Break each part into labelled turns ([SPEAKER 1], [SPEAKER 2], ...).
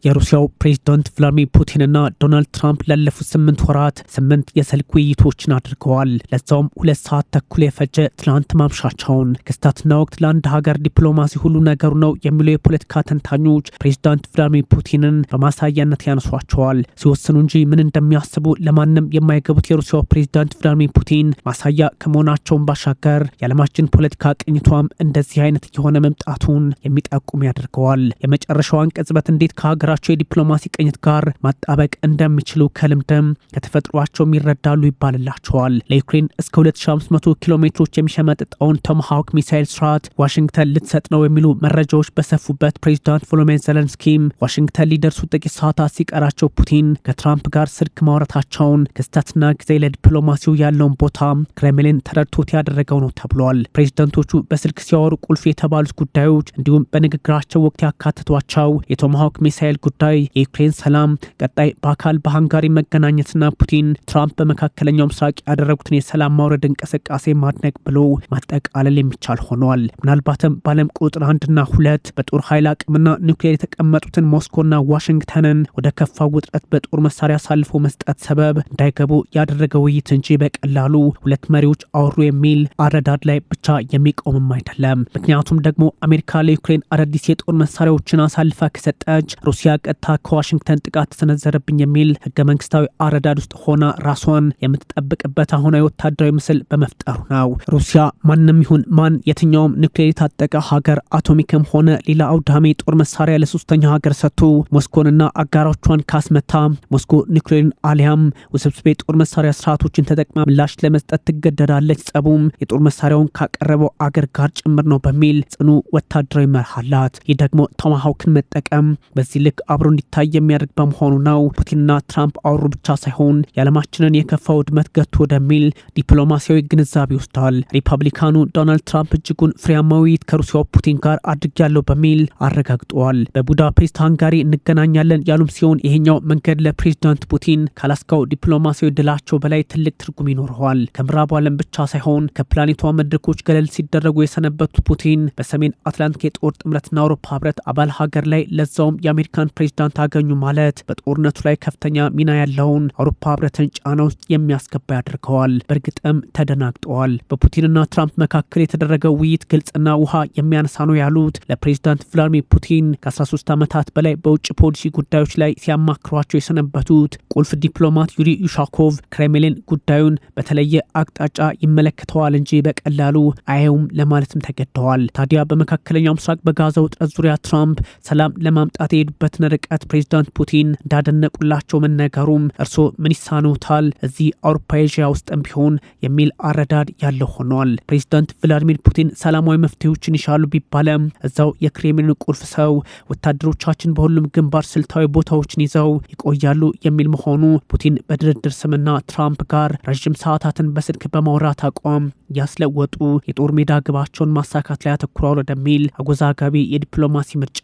[SPEAKER 1] የሩሲያው ፕሬዝዳንት ቭላድሚር ፑቲንና ዶናልድ ትራምፕ ላለፉት 8 ወራት 8 የስልክ ውይይቶችን አድርገዋል። ለዛውም 2 ሰዓት ተኩል የፈጀ ትላንት ማምሻቸውን። ክስተትና ወቅት ለአንድ ሀገር ዲፕሎማሲ ሁሉ ነገሩ ነው የሚሉ የፖለቲካ ተንታኞች ፕሬዝዳንት ቭላድሚር ፑቲንን በማሳያነት ያነሷቸዋል። ሲወስኑ እንጂ ምን እንደሚያስቡ ለማንም የማይገቡት የሩሲያው ፕሬዝዳንት ቭላድሚር ፑቲን ማሳያ ከመሆናቸውን ባሻገር የዓለማችን ፖለቲካ ቅኝቷም እንደዚህ አይነት የሆነ መምጣቱን የሚጠቁም ያደርገዋል። የመጨረሻዋን ቅጽበት እንዴት ከሀገራቸው የዲፕሎማሲ ቅኝት ጋር ማጣበቅ እንደሚችሉ ከልምድም ከተፈጥሯቸውም ይረዳሉ ይባልላቸዋል። ለዩክሬን እስከ 2500 ኪሎ ሜትሮች የሚሸመጥጠውን ቶማሃውክ ሚሳይል ስርዓት ዋሽንግተን ልትሰጥ ነው የሚሉ መረጃዎች በሰፉበት ፕሬዚዳንት ቮሎዲሚር ዜሌንስኪም ዋሽንግተን ሊደርሱ ጥቂት ሰዓታት ሲቀራቸው ፑቲን ከትራምፕ ጋር ስልክ ማውራታቸውን ክስተትና ጊዜ ለዲፕሎማሲው ያለውን ቦታ ክሬምሊን ተረድቶት ያደረገው ነው ተብሏል። ፕሬዚዳንቶቹ በስልክ ሲያወሩ ቁልፍ የተባሉት ጉዳዮች እንዲሁም በንግግራቸው ወቅት ያካተቷቸው የቶማሃውክ ሚሳይል ጉዳይ፣ የዩክሬን ሰላም፣ ቀጣይ በአካል በሃንጋሪ መገናኘትና ፑቲን ትራምፕ በመካከለኛው ምስራቅ ያደረጉትን የሰላም ማውረድ እንቅስቃሴ ማድነቅ ብሎ ማጠቃለል የሚቻል ሆኗል። ምናልባትም በዓለም ቁጥር 1ና 2 በጦር ኃይል አቅምና ኒውክሌር የተቀመጡትን ሞስኮና ዋሽንግተንን ወደ ከፋ ውጥረት በጦር መሳሪያ አሳልፎ መስጠት ሰበብ እንዳይገቡ ያደረገ ውይይት እንጂ በቀላሉ ሁለት መሪዎች አወሩ የሚል አረዳድ ላይ ብቻ የሚቆምም አይደለም። ምክንያቱም ደግሞ አሜሪካ ለዩክሬን አዳዲስ የጦር መሳሪያዎችን አሳልፋ ከሰጠች ሩሲያ ቀጥታ ከዋሽንግተን ጥቃት ተሰነዘረብኝ የሚል ህገ መንግስታዊ አረዳድ ውስጥ ሆና ራሷን የምትጠብቅበት አሁናዊ ወታደራዊ ምስል በመፍጠሩ ነው። ሩሲያ ማንም ይሁን ማን የትኛውም ኒውክሌር የታጠቀ ሀገር አቶሚክም ሆነ ሌላ አውዳሚ ጦር መሳሪያ ለሶስተኛ ሀገር ሰጥቶ ሞስኮንና አጋሮቿን ካስመታ ሞስኮ ኒውክሌርን አሊያም ውስብስብ የጦር መሳሪያ ስርዓቶችን ተጠቅማ ምላሽ ለመስጠት ትገደዳለች። ጸቡም የጦር መሳሪያውን ካቀረበው አገር ጋር ጭምር ነው በሚል ጽኑ ወታደራዊ መርህ አላት። ይህ ደግሞ ቶማሃውክን መጠቀም በዚህ ልክ አብሮ እንዲታይ የሚያደርግ በመሆኑ ነው። ፑቲንና ትራምፕ አወሩ ብቻ ሳይሆን የዓለማችንን የከፋ ውድመት ገቱ ወደሚል ዲፕሎማሲያዊ ግንዛቤ ወስደዋል። ሪፐብሊካኑ ዶናልድ ትራምፕ እጅጉን ፍሬያማ ውይይት ከሩሲያው ፑቲን ጋር አድርጊያለሁ በሚል አረጋግጠዋል። በቡዳፔስት ሃንጋሪ እንገናኛለን ያሉም ሲሆን ይሄኛው መንገድ ለፕሬዚዳንት ፑቲን ካላስካው ዲፕሎማሲያዊ ድላቸው በላይ ትልቅ ትርጉም ይኖረዋል። ከምዕራቡ ዓለም ብቻ ሳይሆን ከፕላኔቷ መድረኮች ገለል ሲደረጉ የሰነበቱት ፑቲን በሰሜን አትላንቲክ የጦር ጥምረትና አውሮፓ ህብረት አባል ሀገር ላይ ለዛውም የአሜሪካን ፕሬዝዳንት አገኙ ማለት በጦርነቱ ላይ ከፍተኛ ሚና ያለውን አውሮፓ ህብረትን ጫና ውስጥ የሚያስገባ ያደርገዋል። በእርግጥም ተደናግጠዋል። በፑቲንና ትራምፕ መካከል የተደረገው ውይይት ግልጽና ውሃ የሚያነሳ ነው ያሉት ለፕሬዝዳንት ቭላድሚር ፑቲን ከ13 ዓመታት በላይ በውጭ ፖሊሲ ጉዳዮች ላይ ሲያማክሯቸው የሰነበቱት ቁልፍ ዲፕሎማት ዩሪ ዩሻኮቭ ክሬምሊን ጉዳዩን በተለየ አቅጣጫ ይመለከተዋል እንጂ በቀላሉ አየውም ለማለትም ተገደዋል። ታዲያ በመካከለኛው ምስራቅ በጋዛ ውጥረት ዙሪያ ትራምፕ ሰላም ለማምጣት የሄዱበትን ርቀት ፕሬዝዳንት ፑቲን እንዳደነቁላቸው መነገሩም እርሶ ምን ይሳኖታል እዚህ አውሮፓ ኤዥያ ውስጥም ቢሆን የሚል አረዳድ ያለው ሆኗል። ፕሬዝዳንት ቭላድሚር ፑቲን ሰላማዊ መፍትሄዎችን ይሻሉ ቢባለም እዛው የክሬምሊን ቁልፍ ሰው ወታደሮቻችን በሁሉም ግንባር ስልታዊ ቦታዎችን ይዘው ይቆያሉ የሚል መሆኑ ፑቲን በድርድር ስምና ትራምፕ ጋር ረዥም ሰዓታትን በስልክ በማውራት አቋም ያስለወጡ የጦር ሜዳ ግባቸውን ማሳካት ላይ አተኩረዋል ወደሚል አወዛጋቢ የዲፕሎማሲ ምርጫ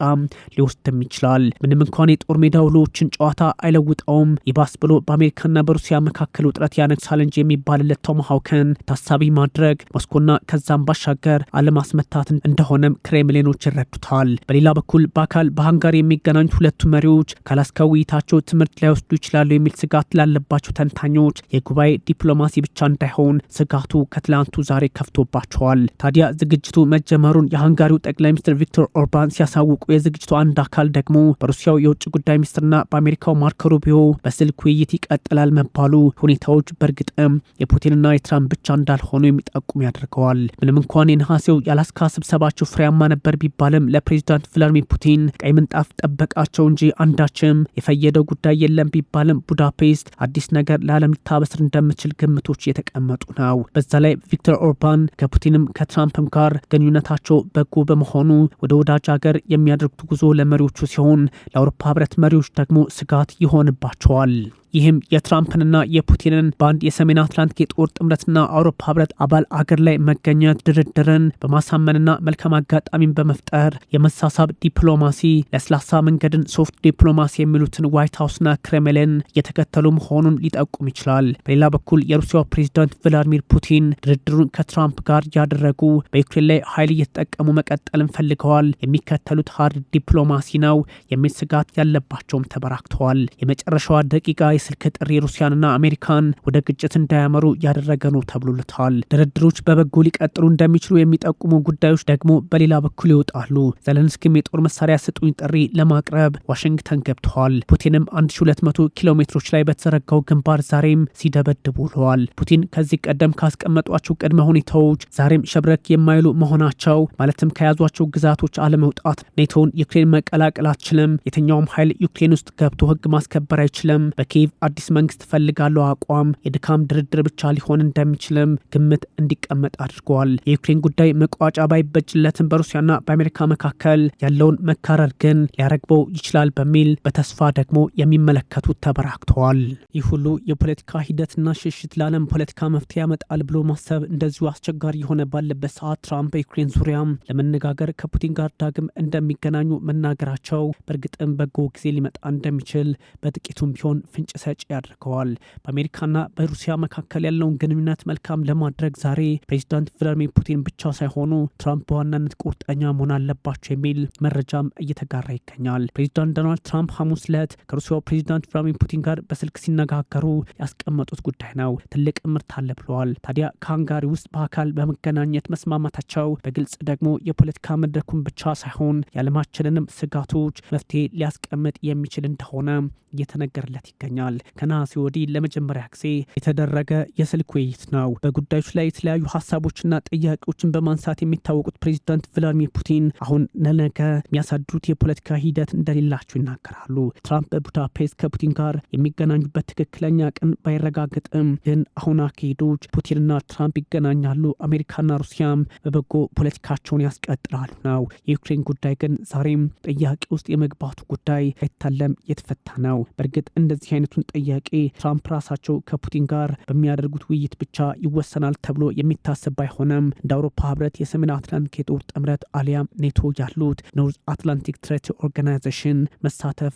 [SPEAKER 1] ሊወስድም ይችላል። ምንም እንኳን የጦር ሜዳ ውሎችን ጨዋታ አይለውጠውም፣ ይባስ ብሎ በአሜሪካና በሩሲያ መካከል ውጥረት ያነግሳል እንጂ የሚባልለት ቶማሃውክን ታሳቢ ማድረግ ሞስኮና ከዛም ባሻገር አለማስመታት እንደሆነም ክሬምሊኖች ይረዱታል። በሌላ በኩል በአካል በሃንጋሪ የሚገናኙት ሁለቱ መሪዎች ካላስካ ውይይታቸው ትምህርት ላይወስዱ ይችላሉ የሚል ስጋት ላለባቸው ተንታኞች የጉባኤ ዲፕሎማሲ ብቻ እንዳይሆን ስጋቱ ከትላንቱ ዛሬ ከፍቶባቸዋል። ታዲያ ዝግጅቱ መጀመሩን የሃንጋሪው ጠቅላይ ሚኒስትር ቪክቶር ኦርባን ሲያሳውቁ የዝግጅቱ አንድ አካል ደግሞ በሩሲያው የውጭ ጉዳይ ሚኒስትርና በአሜሪካው ማርኮ ሩቢዮ በስልክ ውይይት ይቀጥላል መባሉ ሁኔታዎች በእርግጥም የፑቲንና የትራምፕ ብቻ እንዳልሆኑ የሚጠቁም ያደርገዋል። ምንም እንኳን የነሐሴው የአላስካ ስብሰባቸው ፍሬያማ ነበር ቢባልም ለፕሬዚዳንት ቭላድሚር ፑቲን ቀይ ምንጣፍ ጠበቃቸው እንጂ አንዳችም የፈየደው ጉዳይ የለም ቢባልም ቡዳፔስት አዲስ ነገር ለዓለም ልታበስር እንደምችል ግምቶች የተቀመጡ ነው። በዛ ላይ ቪክቶር ኦርባን ከፑቲንም ከትራምፕም ጋር ግንኙነታቸው በጎ በመሆኑ ወደ ወዳጅ ሀገር የሚያደርጉት ጉዞ ለመሪዎቹ ሲሆን ለአውሮፓ ህብረት መሪዎች ደግሞ ስጋት ይሆንባቸዋል። ይህም የትራምፕንና የፑቲንን በአንድ የሰሜን አትላንቲክ የጦር ጥምረትና አውሮፓ ህብረት አባል አገር ላይ መገኘት ድርድርን በማሳመንና መልካም አጋጣሚን በመፍጠር የመሳሳብ ዲፕሎማሲ፣ ለስላሳ መንገድን ሶፍት ዲፕሎማሲ የሚሉትን ዋይት ሀውስና ክሬምሊን እየተከተሉ መሆኑን ሊጠቁም ይችላል። በሌላ በኩል የሩሲያው ፕሬዝዳንት ቭላድሚር ፑቲን ድርድሩን ከትራምፕ ጋር ያደረጉ በዩክሬን ላይ ኃይል እየተጠቀሙ መቀጠልን ፈልገዋል። የሚከተሉት ሀርድ ዲፕሎማሲ ነው የሚል የሚል ስጋት ያለባቸውም ተበራክተዋል። የመጨረሻዋ ደቂቃ የስልክ ጥሪ ሩሲያንና አሜሪካን ወደ ግጭት እንዳያመሩ ያደረገ ነው ተብሎለታል። ድርድሮች በበጎ ሊቀጥሉ እንደሚችሉ የሚጠቁሙ ጉዳዮች ደግሞ በሌላ በኩል ይወጣሉ። ዘለንስኪም የጦር መሳሪያ ስጡኝ ጥሪ ለማቅረብ ዋሽንግተን ገብተዋል። ፑቲንም 1200 ኪሎ ሜትሮች ላይ በተዘረጋው ግንባር ዛሬም ሲደበድቡ ውለዋል። ፑቲን ከዚህ ቀደም ካስቀመጧቸው ቅድመ ሁኔታዎች ዛሬም ሸብረክ የማይሉ መሆናቸው ማለትም ከያዟቸው ግዛቶች አለመውጣት፣ ኔቶን ዩክሬን መቀላቀል አትችልም፣ የትኛውም ኃይል ዩክሬን ውስጥ ገብቶ ህግ ማስከበር አይችልም፣ በኪየቭ አዲስ መንግስት ፈልጋለው አቋም የድካም ድርድር ብቻ ሊሆን እንደሚችልም ግምት እንዲቀመጥ አድርገዋል። የዩክሬን ጉዳይ መቋጫ ባይበጅለትም በሩሲያና በአሜሪካ መካከል ያለውን መካረር ግን ሊያረግበው ይችላል በሚል በተስፋ ደግሞ የሚመለከቱት ተበራክተዋል። ይህ ሁሉ የፖለቲካ ሂደትና ሽሽት ለዓለም ፖለቲካ መፍትሄ ያመጣል ብሎ ማሰብ እንደዚሁ አስቸጋሪ የሆነ ባለበት ሰዓት ትራምፕ በዩክሬን ዙሪያ ለመነጋገር ከፑቲን ጋር ዳግም እንደሚገናኙ መናገራቸው በእርግጥም በጎ ጊዜ ሊመጣ እንደሚችል በጥቂቱም ቢሆን ፍንጭ ሰጪ ያደርገዋል። በአሜሪካና በሩሲያ መካከል ያለውን ግንኙነት መልካም ለማድረግ ዛሬ ፕሬዚዳንት ቭላድሚር ፑቲን ብቻ ሳይሆኑ ትራምፕ በዋናነት ቁርጠኛ መሆን አለባቸው የሚል መረጃም እየተጋራ ይገኛል። ፕሬዚዳንት ዶናልድ ትራምፕ ሐሙስ ዕለት ከሩሲያው ፕሬዚዳንት ቭላድሚር ፑቲን ጋር በስልክ ሲነጋገሩ ያስቀመጡት ጉዳይ ነው። ትልቅ ምርት አለ ብለዋል። ታዲያ ከሃንጋሪ ውስጥ በአካል በመገናኘት መስማማታቸው በግልጽ ደግሞ የፖለቲካ መድረኩን ብቻ ሳይሆን የዓለማችንንም ስጋቶች መፍትሄ ሊያስቀምጥ የሚችል እንደሆነ እየተነገረለት ይገኛል። ከነሐሴ ወዲህ ለመጀመሪያ ጊዜ የተደረገ የስልክ ውይይት ነው። በጉዳዮች ላይ የተለያዩ ሀሳቦችና ጥያቄዎችን በማንሳት የሚታወቁት ፕሬዚዳንት ቭላድሚር ፑቲን አሁን ለነገ የሚያሳድሩት የፖለቲካ ሂደት እንደሌላቸው ይናገራሉ። ትራምፕ በቡዳፔስት ከፑቲን ጋር የሚገናኙበት ትክክለኛ ቀን ባይረጋገጥም ግን አሁን አካሄዶች ፑቲንና ትራምፕ ይገናኛሉ፣ አሜሪካና ሩሲያም በበጎ ፖለቲካቸውን ያስቀጥላሉ ነው። የዩክሬን ጉዳይ ግን ዛሬም ጥያቄ ውስጥ የመግባቱ ጉዳይ አይታለም የተፈታ ነው። በእርግጥ እንደዚህ አይነቱን ጥያቄ ትራምፕ ራሳቸው ከፑቲን ጋር በሚያደርጉት ውይይት ብቻ ይወሰናል ተብሎ የሚታሰብ ባይሆንም እንደ አውሮፓ ህብረት፣ የሰሜን አትላንቲክ የጦር ጥምረት አሊያም ኔቶ ያሉት ኖርዝ አትላንቲክ ትሬቲ ኦርጋናይዜሽን መሳተፍ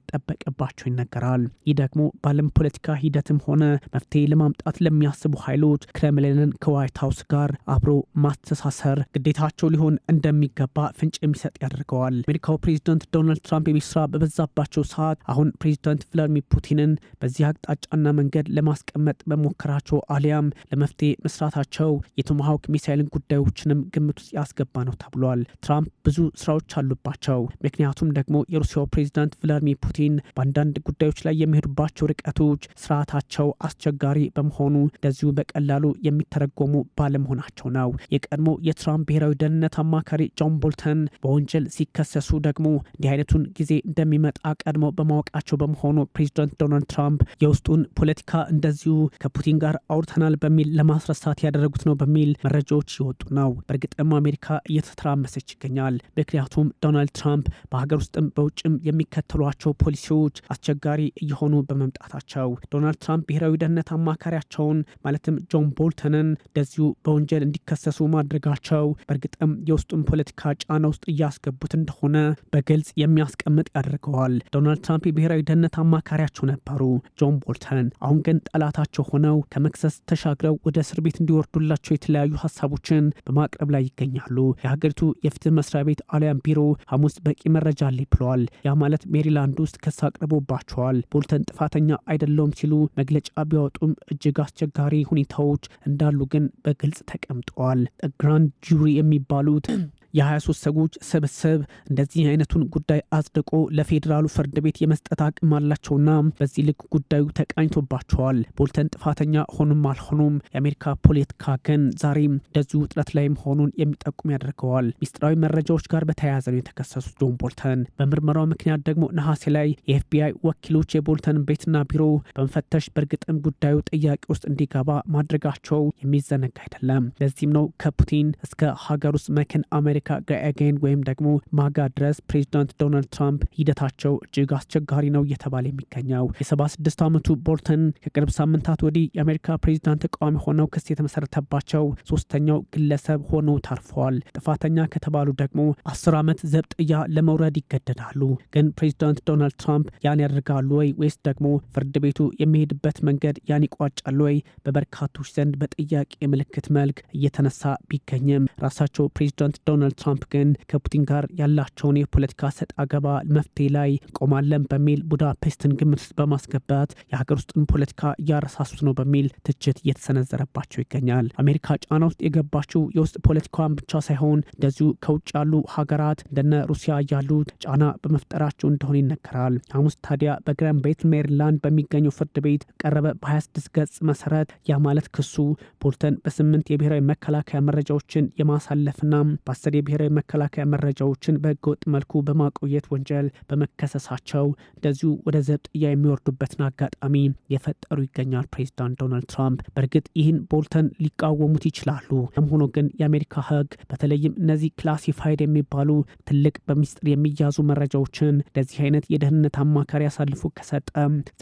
[SPEAKER 1] እንደሚጠበቅባቸው ይነገራል። ይህ ደግሞ በዓለም ፖለቲካ ሂደትም ሆነ መፍትሄ ለማምጣት ለሚያስቡ ኃይሎች ክሬምሊንን ከዋይት ሀውስ ጋር አብሮ ማስተሳሰር ግዴታቸው ሊሆን እንደሚገባ ፍንጭ የሚሰጥ ያደርገዋል። አሜሪካው ፕሬዚዳንት ዶናልድ ትራምፕ የቤት ስራ በበዛባቸው ሰዓት አሁን ፕሬዚዳንት ቭላድሚር ፑቲንን በዚህ አቅጣጫና መንገድ ለማስቀመጥ በሞከራቸው አሊያም ለመፍትሄ መስራታቸው የቶማሃውክ ሚሳይልን ጉዳዮችንም ግምት ውስጥ ያስገባ ነው ተብሏል። ትራምፕ ብዙ ስራዎች አሉባቸው። ምክንያቱም ደግሞ የሩሲያው ፕሬዚዳንት ቭላድሚር ፑቲን በአንዳንድ ጉዳዮች ላይ የሚሄዱባቸው ርቀቶች ስርዓታቸው አስቸጋሪ በመሆኑ እንደዚሁ በቀላሉ የሚተረጎሙ ባለመሆናቸው ነው። የቀድሞ የትራምፕ ብሔራዊ ደህንነት አማካሪ ጆን ቦልተን በወንጀል ሲከሰሱ ደግሞ እንዲህ አይነቱን ጊዜ እንደሚመጣ ቀድሞ በማወቃቸው በመሆኑ ፕሬዚዳንት ዶናልድ ትራምፕ የውስጡን ፖለቲካ እንደዚሁ ከፑቲን ጋር አውርተናል በሚል ለማስረሳት ያደረጉት ነው በሚል መረጃዎች ይወጡ ነው። በእርግጥም አሜሪካ እየተተራመሰች ይገኛል። ምክንያቱም ዶናልድ ትራምፕ በሀገር ውስጥም በውጭም የሚከተሏቸው ፖሊሲዎች አስቸጋሪ እየሆኑ በመምጣታቸው ዶናልድ ትራምፕ ብሔራዊ ደህንነት አማካሪያቸውን ማለትም ጆን ቦልተንን እንደዚሁ በወንጀል እንዲከሰሱ ማድረጋቸው በእርግጥም የውስጡን ፖለቲካ ጫና ውስጥ እያስገቡት እንደሆነ በግልጽ የሚያስቀምጥ ያደርገዋል። ዶናልድ ትራምፕ የብሔራዊ ደህንነት አማካሪያቸው ነበሩ ጆን ቦልተን። አሁን ግን ጠላታቸው ሆነው ከመክሰስ ተሻግረው ወደ እስር ቤት እንዲወርዱላቸው የተለያዩ ሀሳቦችን በማቅረብ ላይ ይገኛሉ። የሀገሪቱ የፍትህ መስሪያ ቤት አሊያም ቢሮ ሐሙስ በቂ መረጃ አለኝ ብለዋል። ያ ማለት ሜሪላንድ ውስጥ ክስ አቅርቦባቸዋል። ቦልተን ጥፋተኛ አይደለውም ሲሉ መግለጫ ቢያወጡም እጅግ አስቸጋሪ ሁኔታዎች እንዳሉ ግን በግልጽ ተቀምጠዋል። ግራንድ ጁሪ የሚባሉት የ23 ሰዎች ስብስብ እንደዚህ አይነቱን ጉዳይ አጽድቆ ለፌዴራሉ ፍርድ ቤት የመስጠት አቅም አላቸውና በዚህ ልክ ጉዳዩ ተቃኝቶባቸዋል። ቦልተን ጥፋተኛ ሆኑም አልሆኑም የአሜሪካ ፖለቲካ ግን ዛሬም እንደዚሁ ውጥረት ላይ መሆኑን የሚጠቁም ያደርገዋል። ሚስጥራዊ መረጃዎች ጋር በተያያዘ ነው የተከሰሱት ጆን ቦልተን። በምርመራው ምክንያት ደግሞ ነሐሴ ላይ የኤፍቢአይ ወኪሎች የቦልተን ቤትና ቢሮ በመፈተሽ በእርግጥም ጉዳዩ ጥያቄ ውስጥ እንዲገባ ማድረጋቸው የሚዘነጋ አይደለም። ለዚህም ነው ከፑቲን እስከ ሀገር ውስጥ መክን አሜሪካ ጋኤጌን ወይም ደግሞ ማጋ ድረስ ፕሬዚዳንት ዶናልድ ትራምፕ ሂደታቸው እጅግ አስቸጋሪ ነው እየተባለ የሚገኘው። የ76 ዓመቱ ቦልተን ከቅርብ ሳምንታት ወዲህ የአሜሪካ ፕሬዚዳንት ተቃዋሚ ሆነው ክስ የተመሰረተባቸው ሶስተኛው ግለሰብ ሆነው ታርፈዋል። ጥፋተኛ ከተባሉ ደግሞ 10 ዓመት ዘብጥያ ለመውረድ ይገደዳሉ። ግን ፕሬዚዳንት ዶናልድ ትራምፕ ያን ያደርጋሉ ወይስ ደግሞ ፍርድ ቤቱ የሚሄድበት መንገድ ያን ይቋጫሉ ወይ? በበርካቶች ዘንድ በጥያቄ ምልክት መልክ እየተነሳ ቢገኝም ራሳቸው ፕሬዚዳንት ዶናልድ ዶናልድ ትራምፕ ግን ከፑቲን ጋር ያላቸውን የፖለቲካ ሰጥ አገባ መፍትሄ ላይ ቆማለን በሚል ቡዳፔስትን ግምት ውስጥ በማስገባት የሀገር ውስጥን ፖለቲካ እያረሳሱት ነው በሚል ትችት እየተሰነዘረባቸው ይገኛል። አሜሪካ ጫና ውስጥ የገባችው የውስጥ ፖለቲካዋን ብቻ ሳይሆን እንደዚሁ ከውጭ ያሉ ሀገራት እንደነ ሩሲያ ያሉት ጫና በመፍጠራቸው እንደሆነ ይነገራል። ሐሙስ ታዲያ በግራም ቤት ሜሪላንድ በሚገኘው ፍርድ ቤት ቀረበ። በ26 ገጽ መሰረት ያ ማለት ክሱ ቦልተን በ8 የብሔራዊ መከላከያ መረጃዎችን የማሳለፍና በ10 የብሔራዊ መከላከያ መረጃዎችን በህገወጥ መልኩ በማቆየት ወንጀል በመከሰሳቸው እንደዚሁ ወደ ዘብጥያ የሚወርዱበትን አጋጣሚ የፈጠሩ ይገኛል ፕሬዚዳንት ዶናልድ ትራምፕ። በእርግጥ ይህን ቦልተን ሊቃወሙት ይችላሉ። ሆኖ ግን የአሜሪካ ህግ በተለይም እነዚህ ክላሲፋይድ የሚባሉ ትልቅ በሚስጥር የሚያዙ መረጃዎችን ለዚህ አይነት የደህንነት አማካሪ አሳልፎ ከሰጠ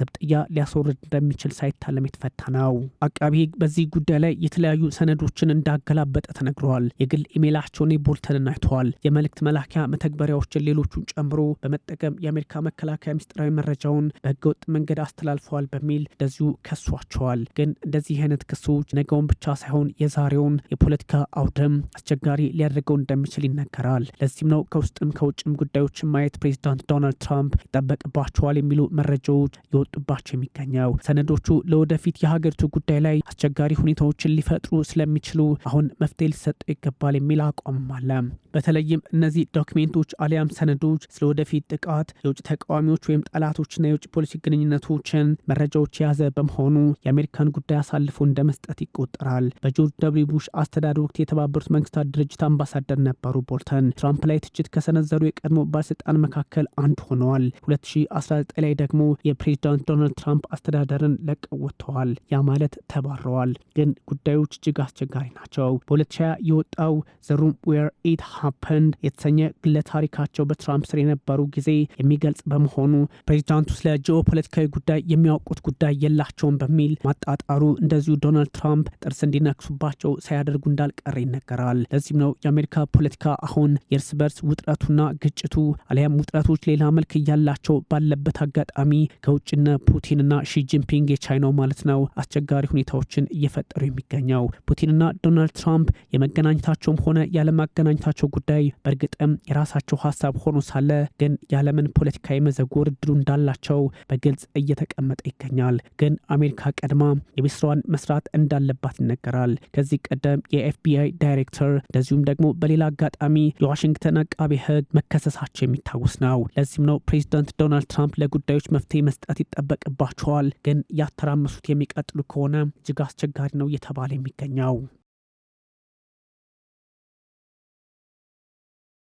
[SPEAKER 1] ዘብጥያ ሊያስወርድ እንደሚችል ሳይታለም የተፈታ ነው። አቃቢ ህግ በዚህ ጉዳይ ላይ የተለያዩ ሰነዶችን እንዳገላበጠ ተነግሯል። የግል ኢሜይላቸውን ቦልተንን አይተዋል። የመልእክት መላኪያ መተግበሪያዎችን ሌሎቹን ጨምሮ በመጠቀም የአሜሪካ መከላከያ ሚስጥራዊ መረጃውን በህገወጥ መንገድ አስተላልፈዋል በሚል እንደዚሁ ከሷቸዋል። ግን እንደዚህ አይነት ክሶች ነገውን ብቻ ሳይሆን የዛሬውን የፖለቲካ አውደም አስቸጋሪ ሊያደርገው እንደሚችል ይነገራል። ለዚህም ነው ከውስጥም ከውጭም ጉዳዮችን ማየት ፕሬዚዳንት ዶናልድ ትራምፕ ይጠበቅባቸዋል የሚሉ መረጃዎች የወጡባቸው የሚገኘው። ሰነዶቹ ለወደፊት የሀገሪቱ ጉዳይ ላይ አስቸጋሪ ሁኔታዎችን ሊፈጥሩ ስለሚችሉ አሁን መፍትሄ ሊሰጠው ይገባል የሚል አቋምም አለ። በተለይም እነዚህ ዶክሜንቶች አሊያም ሰነዶች ስለ ወደፊት ጥቃት፣ የውጭ ተቃዋሚዎች ወይም ጠላቶችና የውጭ ፖሊሲ ግንኙነቶችን መረጃዎች የያዘ በመሆኑ የአሜሪካን ጉዳይ አሳልፎ እንደ መስጠት ይቆጠራል። በጆርጅ ደብሊው ቡሽ አስተዳደር ወቅት የተባበሩት መንግስታት ድርጅት አምባሳደር ነበሩ። ቦልተን ትራምፕ ላይ ትችት ከሰነዘሩ የቀድሞ ባለስልጣን መካከል አንዱ ሆነዋል። 2019 ላይ ደግሞ የፕሬዚዳንት ዶናልድ ትራምፕ አስተዳደርን ለቀው ወጥተዋል። ያ ማለት ተባረዋል። ግን ጉዳዮች እጅግ አስቸጋሪ ናቸው። በ2020 የወጣው ዘ ሩም ዌር ኢት ሃፐንድ የተሰኘ ግለ ታሪካቸው በትራምፕ ስር የነበሩ ጊዜ የሚገልጽ በመሆኑ ፕሬዚዳንቱ ስለ ጂኦፖለቲካዊ ጉዳይ የሚያውቁት ጉዳይ የላቸውም በሚል ማጣጣሩ እንደዚሁ ዶናልድ ትራምፕ ጥርስ እንዲነክሱባቸው ሳያደርጉ እንዳልቀረ ይነገራል። ለዚህም ነው የአሜሪካ ፖለቲካ አሁን የእርስ በርስ ውጥረቱና ግጭቱ አሊያም ውጥረቶች ሌላ መልክ እያላቸው ባለበት አጋጣሚ ከውጭና ፑቲንና ሺጂንፒንግ የቻይናው ማለት ነው አስቸጋሪ ሁኔታዎችን እየፈጠሩ የሚገኘው። ፑቲንና ዶናልድ ትራምፕ የመገናኘታቸውም ሆነ ያለማገናኘታቸው ጉዳይ በእርግጥም የራሳቸው ሀሳብ ሆኖ ሳለ ግን የዓለምን ፖለቲካ የመዘጎር እድሉ እንዳላቸው በግልጽ እየተቀመጠ ይገኛል። ግን አሜሪካ ቀድማ የቤት ስራዋን መስራት እንዳለባት ይነገራል። ከዚህ ቀደም የኤፍቢአይ ዳይሬክተር እንደዚሁም ደግሞ በሌላ አጋጣሚ የዋሽንግተን አቃቤ ሕግ መከሰሳቸው የሚታወስ ነው። ለዚህም ነው ፕሬዚዳንት ዶናልድ ትራምፕ ለጉዳዮች መፍትሄ መስጠት ይጠበቅባቸዋል። ግን ያተራመሱት የሚቀጥሉ ከሆነ እጅግ አስቸጋሪ ነው እየተባለ የሚገኘው።